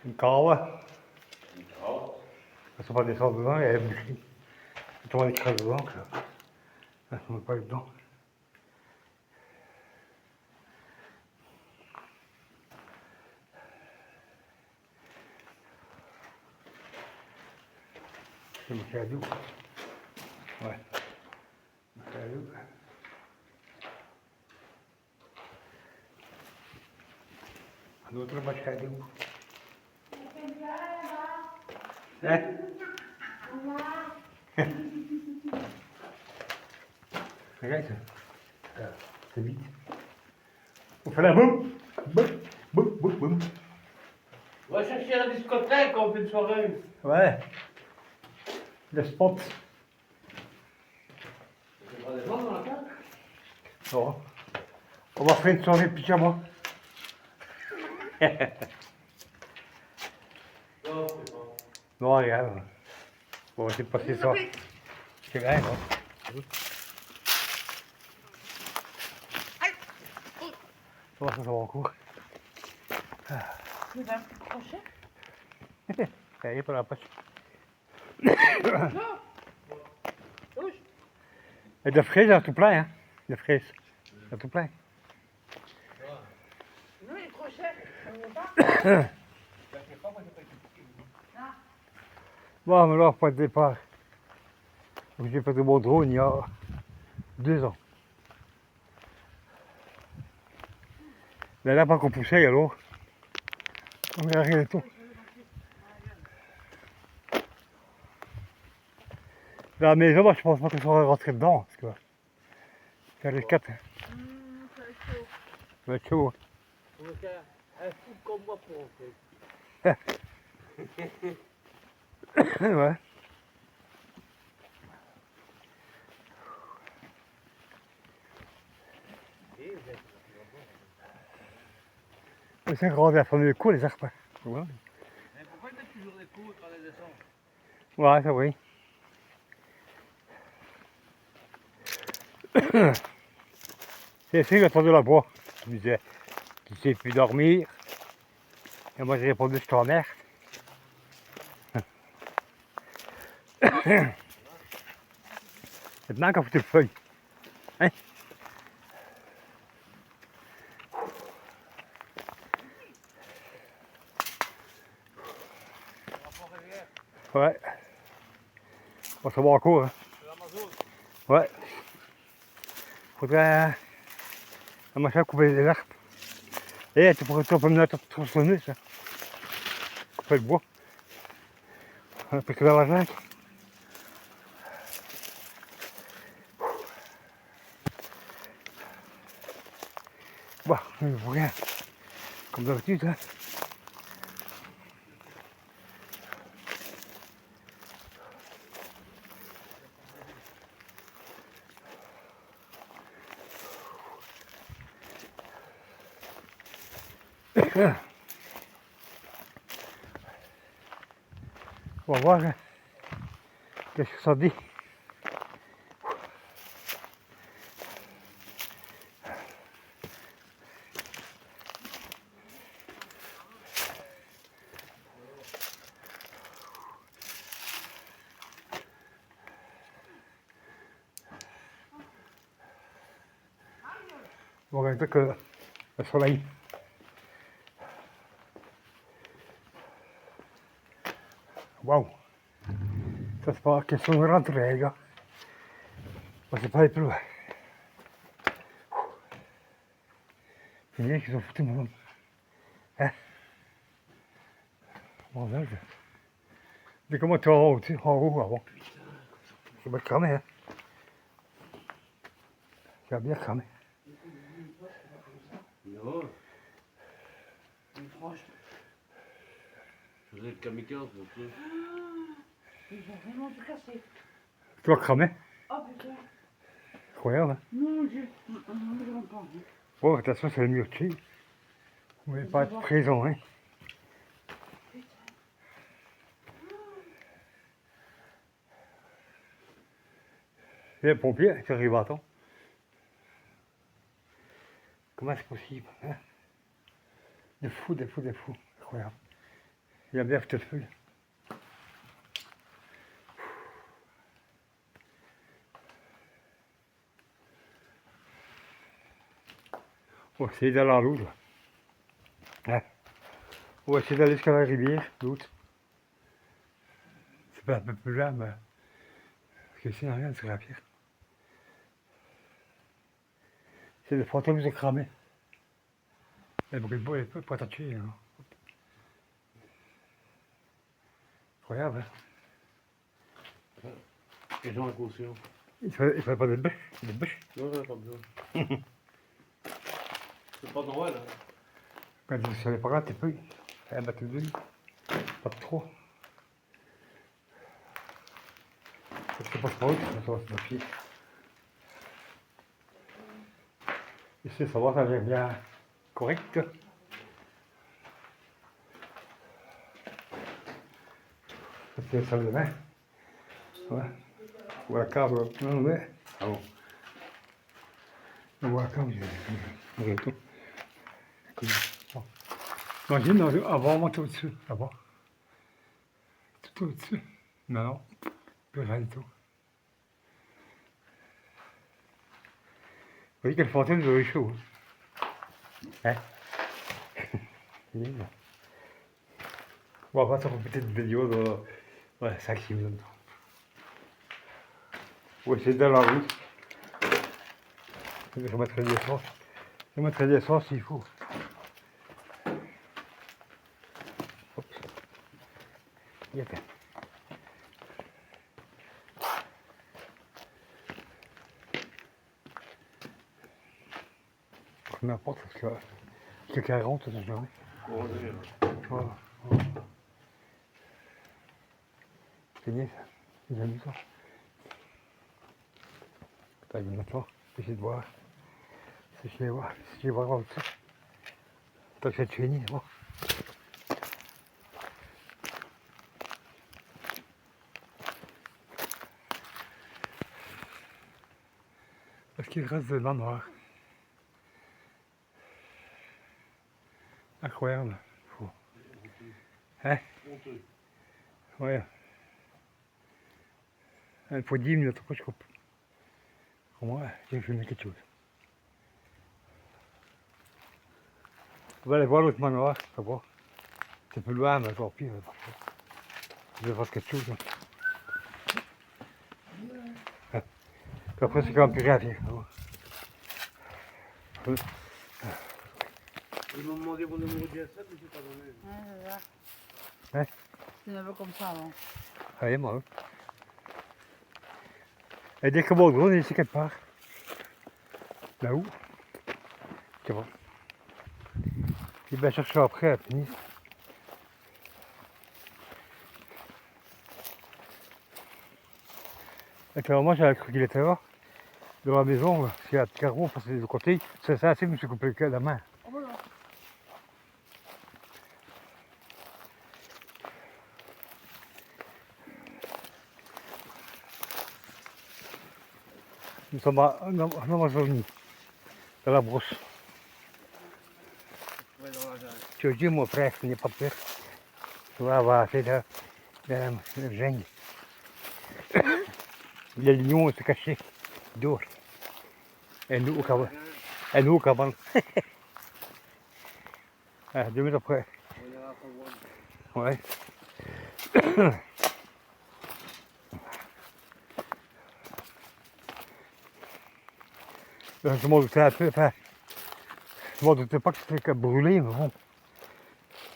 Une cave. Une cave. Ça ne pas descendre dedans, il y a une boucherie. Tout le monde écrase dedans, ça ne met pas dedans. C'est le cadeau. Ouais. Le cadeau. Un autre cadeau. Hein? Regarde ça. C'est vite. On fait la boum. Boum, boum, boum, boum. On va chercher la discothèque, on fait une soirée. Ouais. Le spot. C'est pas des gens dans la cave? Non. On va faire une soirée pyjama. Non, c'est pas. Non, regarde. On va essayer de passer ça. C'est rien, non? Ça va encore. Tu vas me crochet? Ça y est, pas la poche. Non. Touche. Et de fraises, il y a tout plein, hein. De fraises. Il y a tout plein. Non, les crochets, ça ne va pas. Bon, mais là, point de départ. J'ai fait de mon drone il y a 2 ans. Mais là, pas qu'on poussait, alors. On est arrivé tout. La maison, moi, je pense pas que ça va rentrer dedans. Parce que c'est les 4. Ça va être chaud. Ça va être chaud. On va faire un fou comme moi pour en fait. Ouais. C'est grand, la famille coup, les arbres. Ouais, Mais pourquoi il met toujours des coups quand il descend? ouais, ça oui. C'est sûr, il attend de la bois. Je me disais, tu sais plus dormir. Et moi, j'ai répondu, je t'emmerde. Maintenant, quand vous êtes feuille. Hein? Ouais. On va savoir encore. Hein. C'est l'Amazon. Ouais. Faudrait un machin couper les arbres. Et tu pourrais me mettre tronçonner ça. Couper le bois. Parce que dans la jungle. Bon, je ne vois rien. Comme d'habitude. Hein. On va voir hein, qu'est-ce que ça dit. On va regarder que le soleil. Waouh! Ça c'est pas question de rentrer, les gars. On ne sait pas aller plus loin. C'est bien qu'ils ont foutu mon homme. Hein? Bon, là, mais comment tu es en haut avant? C'est bien cramé, hein? C'est bien cramé. Non. Franchement. Je faisais le kamikaze pour ça. Ils ont vraiment tout cassé. Tu vas cramer? Oh putain. Incroyable, hein? Non, je ne veux pas. Bon, attention, c'est le mur dessus. Vous ne voulez pas être présent, hein? Et les pompiers, ils arrivent à temps. Comment c'est possible, hein? Des fous, des fous, des fous. Incroyable. Il a bien fait le feu. On va essayer d'aller à l'autre. Hein? On va essayer d'aller jusqu'à la rivière, l'autre. C'est pas un peu plus là, mais. Parce que ici, il n'y a rien sur la pierre. C'est le fantôme qui s'est cramé. Elle brûle pas, elle peut pas tuer. Hein. Incroyable, hein? Les gens inconscients. Il fallait pas de bûche. De bûche. Non, pas besoin. C'est pas normal, hein. Quand je suis allé par là, t'es peu. Un bateau de nuit. Pas de trop. Parce que pas trop, ça va se méfier. Ici, ça va, ça vient bien correct. C'est la salle de bain. Ouais. Ou la cave, non, ouais. Ah bon. Ou la cave, j'ai tout. Bon. Imagine, avant, on monte au-dessus, là-bas. Tout au-dessus. Non, non, plus rien du tout. Vous voyez quelle fontaine de chaud. Hein? On va faire une petite vidéo de 5-6 minutes. On va essayer d'aller en route. Je mettrai des sauces. Je mettrai des sauces s'il faut. Hop. Y a n'importe ce que quelqu'un rentre cette journée. Bon, Voilà. Voilà. C'est bien ça. J'ai mis ça. Attends, je vais mettre là. Essayer de voir. Si je vais voir. Si je vais voir comme ça. Tant que c'est fini, bon. Parce qu'il reste de l'an noir. Incroyable. Faut. Hein? honteux. Ouais. Il faut 10 minutes, après je coupe. Au moins, j'ai filmé quelque chose. On va aller voir l'autre manoir, ça va. C'est plus loin, mais encore pire. Je vais voir quelque chose. Hein. Puis après, c'est quand même plus rien à faire. Ils m'ont demandé mon numéro de GSM, mais j'ai pas donné. Ouais, c'est ça. Hein? C'est un peu comme ça, non? Allez, moi. Et dès que mon drone est ici quelque part. Là-haut. Tu vois. Il va chercher après à Tunis. Et puis moi j'avais cru qu'il était là. Dans la maison, s'il y a un petit carreau, parce que de côté, c'est ça, je me suis coupé la main. Oh, voilà. Nous sommes en Amazonie, dans la brousse. Ouais, dans la jungle. Tu as dit, mon frère, ce n'est pas peur. Tu vas avoir fait le jungle. Les lions se cachaient dehors. Et nous au cabane. Et nous au cabane. 2 minutes après. On ira pas voir. Ouais. Je m'en doutais un peu, enfin, je m'en doutais pas que c'était que brûlé, mais bon.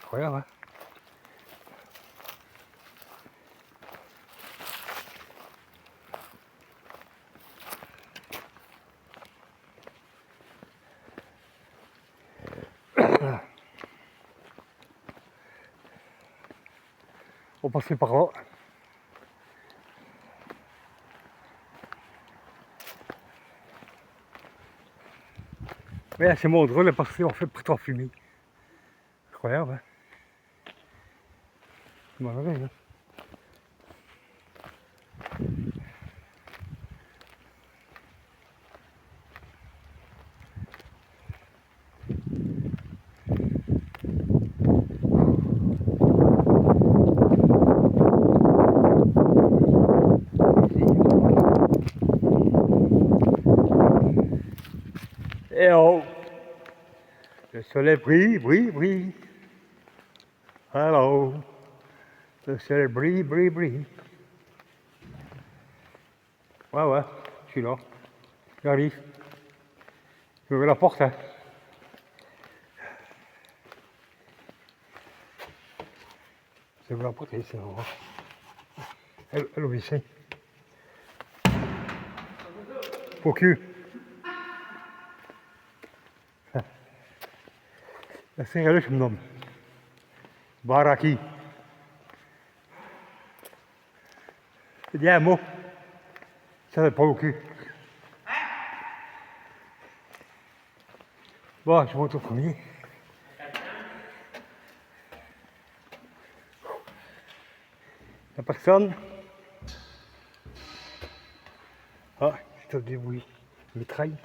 Incroyable, hein. On passait par là. Mais là, c'est mon drôle parce qu'on fait pour t'en fumer. Incroyable, hein. C'est malheureux, hein. Le soleil brille, brille, brille. Hello. Le soleil brille, brille, brille. Ouais, je suis là. J'arrive. J'ouvre la porte, hein. J'ouvre la porte et c'est là. Elle ouvre ici. Pour cul. La serre je me nomme. Baraki. C'est bien un mot. Ça c'est pas au cul. Bon, je monte au premier. La personne. Ah, c'est des bruits. Mitraille.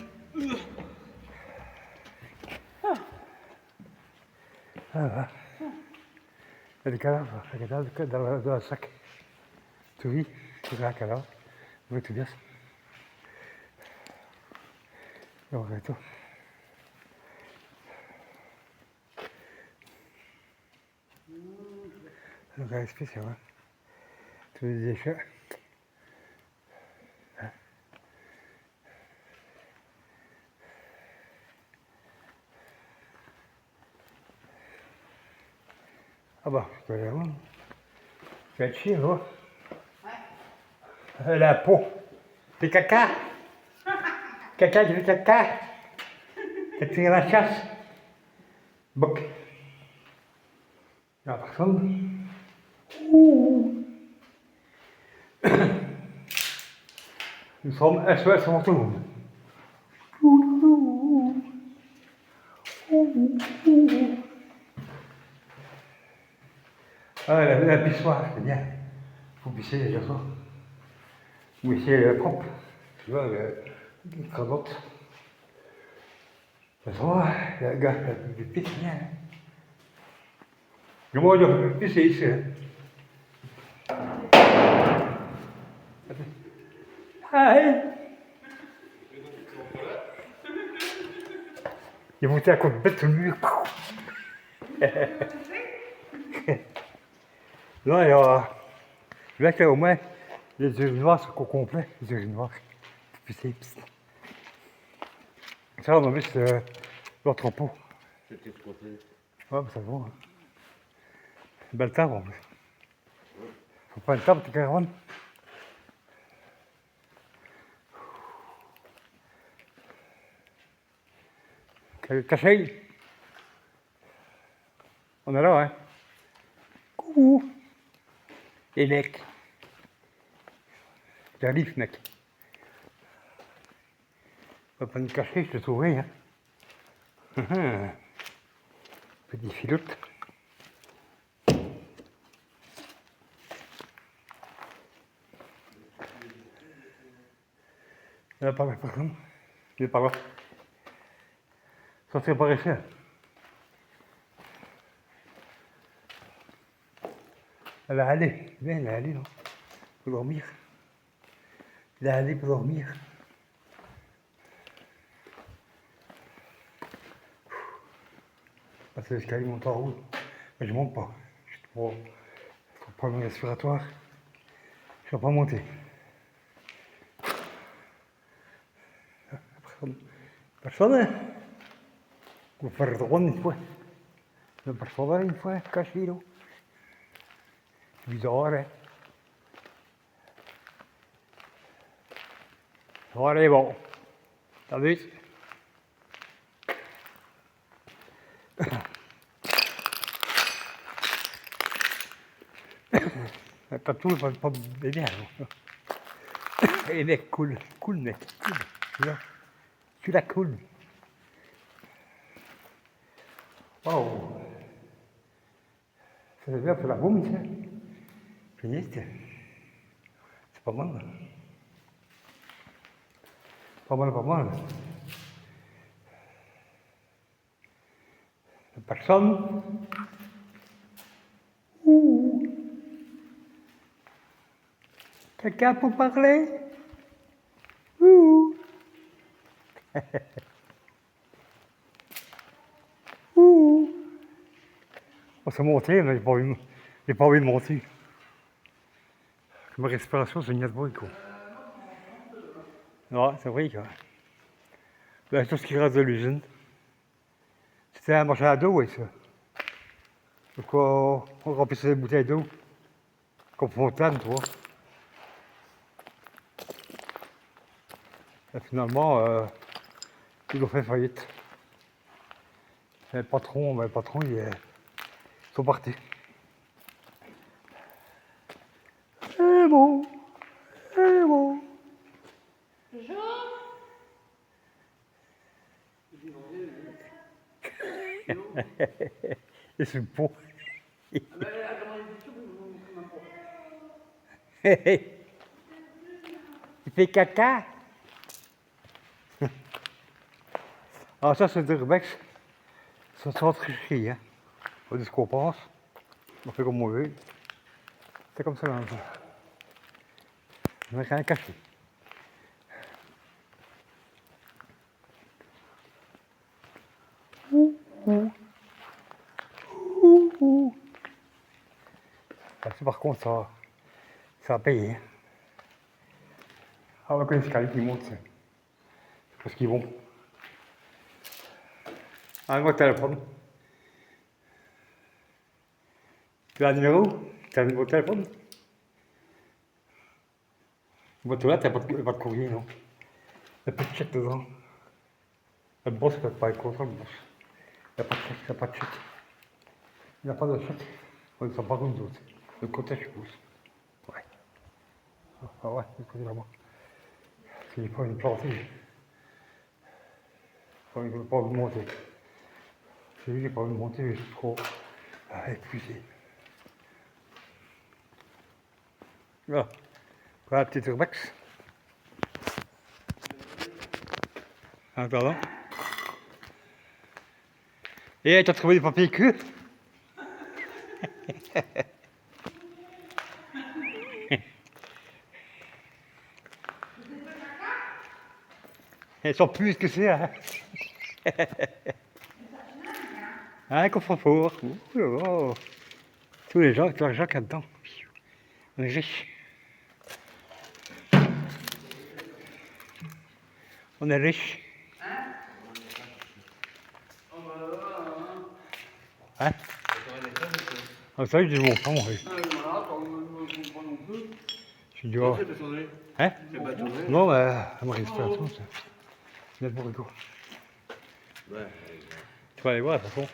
Ah, là. Il y a des cadavres dans le sac. Tu vis, tu as un cadavre. Oui, tu dis. On va tout. Donc, c'est spécial, hein. Tous les déchets. Ah bah, je peux aller voir. Tu vas être chier, là. La peau. C'est caca. Caca, tu fais caca. T'as tiré la chasse. Boc. La personne. Ouh. Nous sommes SOS pour tout le monde. Ah, la pissoire, c'est bien. Il faut pisser les garçons. Oui, c'est propre. Tu vois, les cravottes. De toute façon, le gars, il pisse bien. Le mot de pisser ici. Hi! Il est monté à côté de bête sur le mur. Là, il y a. Là, qu'il y a au moins les urinoirs sont au complet. Les urinoirs. Pisser. Ça, on a vu l'entrepôt. C'était ce côté. Ouais, mais ça va. Hein. Belle table en plus. Faut pas une table, t'es caravane. Cachet. On est là, hein. Coucou. Les mecs. J'arrive, mec. On va pas nous cacher, je te trouverai, hein. Petit filote. Il n'y a pas de personne. Il est pas là. Ça serait pas ici. Elle va aller. Viens, elle va aller, non. Pour dormir. Elle va aller pour dormir. Ah, c'est l'escalier monte en haut. Mais je monte pas. Je suis trop problème respiratoire. Je ne vais pas monter. Personne. Hein? On va faire droit une fois. On va faire une fois, caché là. Bizarre, hein? Allez, bon. T'as vu? Pas tout, pas bien. Et mec, cool, mec, cool. Tu la cool. Wow. Ça veut bien pour la boum, ça. Finiste. C'est pas mal. Pas mal. Personne. Ouh. Quelqu'un pour parler? Ouh. On s'est monté, mais j'ai pas envie de monter. Ma respiration, c'est une bruit, quoi. Ouais, c'est vrai, quoi. Là, tout ce qui reste de l'usine. C'était un marché à dos, oui, ça. Donc, on remplissait des bouteilles d'eau. Comme fontaine, tu vois. Et finalement, ils ont fait faillite. Et le patron, ils sont partis. C'est bon, c'est bon. Et c'est bon. Il fait caca. Ah, ça, c'est Durbex. Ça sent tricherie, hein. On dit ce qu'on pense. On fait comme on veut. C'est comme ça, là. On n'a rien caché. Ah, ça, par contre, ça a payé. Ah, ouais, quand les escaliers qui montent, c'est parce qu'ils vont. Ah, mon téléphone. Tu as un numéro? Tu as un numéro de téléphone? Votre là, t'as pas de courrier, non? Il n'y a pas de chèque dedans. Le boss, il ne peut pas être content, le boss. Il n'y a pas de chèque, il n'y a pas de chèque. Il n'y a pas de chèque. On ne sent pas comme d'autres. Le côté, je pousse. Ouais. Ah ouais, le côté là-bas. Il faut une plantée. Il ne veut pas vous monter. C'est lui qui n'a pas envie de monter, je suis trop épuisé. Là, voilà, petit urbex. Ah, pardon. Et tu as trouvé des papiers crus? Elles sont plus que c'est, hein? Un coffre-fort. Oh. Tous les gens, tout l'argent qu'il y a dedans. On est riche. On est riche. Hein? Ah, ça, je dis mon frère, oui. Je dis, oh. Hein? Non, ma respiration, c'est. Net pour le coup. Tu vas aller voir, de toute façon.